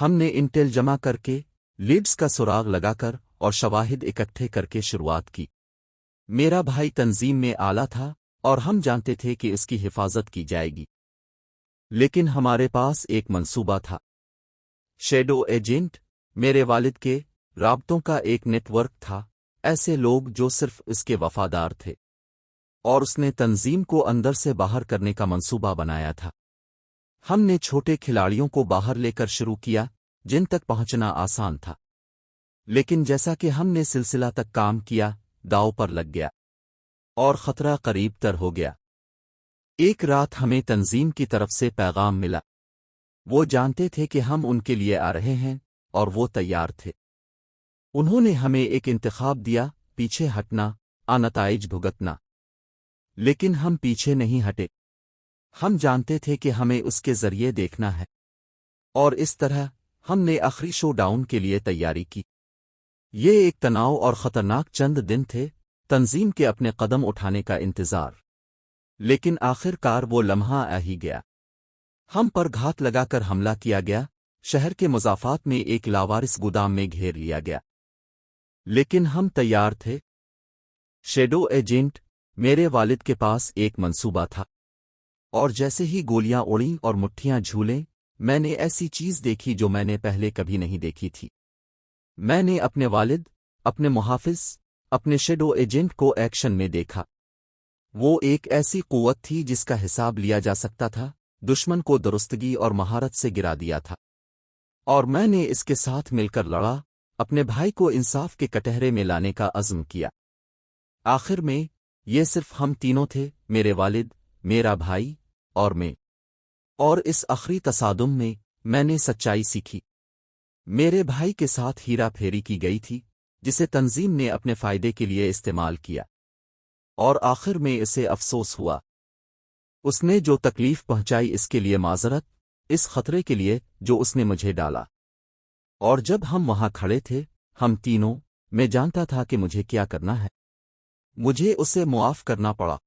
ہم نے انٹیل جمع کر کے لیڈز کا سراغ لگا کر اور شواہد اکٹھے کر کے شروعات کی۔ میرا بھائی تنظیم میں اعلیٰ تھا اور ہم جانتے تھے کہ اس کی حفاظت کی جائے گی، لیکن ہمارے پاس ایک منصوبہ تھا۔ شیڈو ایجنٹ میرے والد کے رابطوں کا ایک نیٹ ورک تھا، ایسے لوگ جو صرف اس کے وفادار تھے، اور اس نے تنظیم کو اندر سے باہر کرنے کا منصوبہ بنایا تھا۔ ہم نے چھوٹے کھلاڑیوں کو باہر لے کر شروع کیا جن تک پہنچنا آسان تھا، لیکن جیسا کہ ہم نے سلسلہ تک کام کیا، داؤ پر لگ گیا اور خطرہ قریب تر ہو گیا۔ ایک رات ہمیں تنظیم کی طرف سے پیغام ملا۔ وہ جانتے تھے کہ ہم ان کے لیے آ رہے ہیں اور وہ تیار تھے۔ انہوں نے ہمیں ایک انتخاب دیا، پیچھے ہٹنا، نتائج بھگتنا، لیکن ہم پیچھے نہیں ہٹے۔ ہم جانتے تھے کہ ہمیں اس کے ذریعے دیکھنا ہے، اور اس طرح ہم نے آخری شو ڈاؤن کے لیے تیاری کی۔ یہ ایک تناؤ اور خطرناک چند دن تھے، تنظیم کے اپنے قدم اٹھانے کا انتظار، لیکن آخر کار وہ لمحہ آ ہی گیا۔ ہم پر گھات لگا کر حملہ کیا گیا، شہر کے مضافات میں ایک لاوارث گودام میں گھیر لیا گیا، لیکن ہم تیار تھے۔ شیڈو ایجنٹ میرے والد کے پاس ایک منصوبہ تھا، اور جیسے ہی گولیاں اڑیں اور مٹھیاں جھولیں، میں نے ایسی چیز دیکھی جو میں نے پہلے کبھی نہیں دیکھی تھی۔ میں نے اپنے والد، اپنے محافظ، اپنے شیڈو ایجنٹ کو ایکشن میں دیکھا۔ وہ ایک ایسی قوت تھی جس کا حساب لیا جا سکتا تھا، دشمن کو درستگی اور مہارت سے گرا دیا تھا، اور میں نے اس کے ساتھ مل کر لڑا، اپنے بھائی کو انصاف کے کٹہرے میں لانے کا عزم کیا۔ آخر میں یہ صرف ہم تینوں تھے، میرے والد، میرا بھائی اور میں، اور اس آخری تصادم میں نے سچائی سیکھی۔ میرے بھائی کے ساتھ ہیرا پھیری کی گئی تھی جسے تنظیم نے اپنے فائدے کے لیے استعمال کیا، اور آخر میں اسے افسوس ہوا۔ اس نے جو تکلیف پہنچائی اس کے لیے معذرت، اس خطرے کے لیے جو اس نے مجھے ڈالا۔ اور جب ہم وہاں کھڑے تھے، ہم تینوں، میں جانتا تھا کہ مجھے کیا کرنا ہے۔ مجھے اسے معاف کرنا پڑا،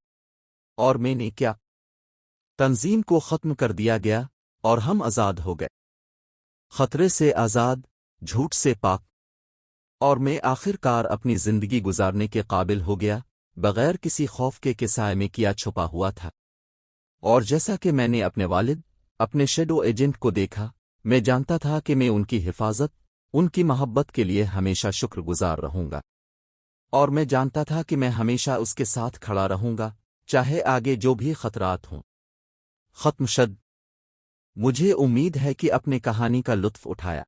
اور میں نے کیا؟ تنظیم کو ختم کر دیا گیا اور ہم آزاد ہو گئے، خطرے سے آزاد، جھوٹ سے پاک، اور میں آخر کار اپنی زندگی گزارنے کے قابل ہو گیا، بغیر کسی خوف کے سائے میں کیا چھپا ہوا تھا۔ اور جیسا کہ میں نے اپنے والد، اپنے شیڈو ایجنٹ کو دیکھا، میں جانتا تھا کہ میں ان کی حفاظت، ان کی محبت کے لیے ہمیشہ شکر گزار رہوں گا، اور میں جانتا تھا کہ میں ہمیشہ اس کے ساتھ کھڑا رہوں گا، چاہے آگے جو بھی خطرات ہوں۔ ختم شد۔ مجھے امید ہے کہ اپنے کہانی کا لطف اٹھایا۔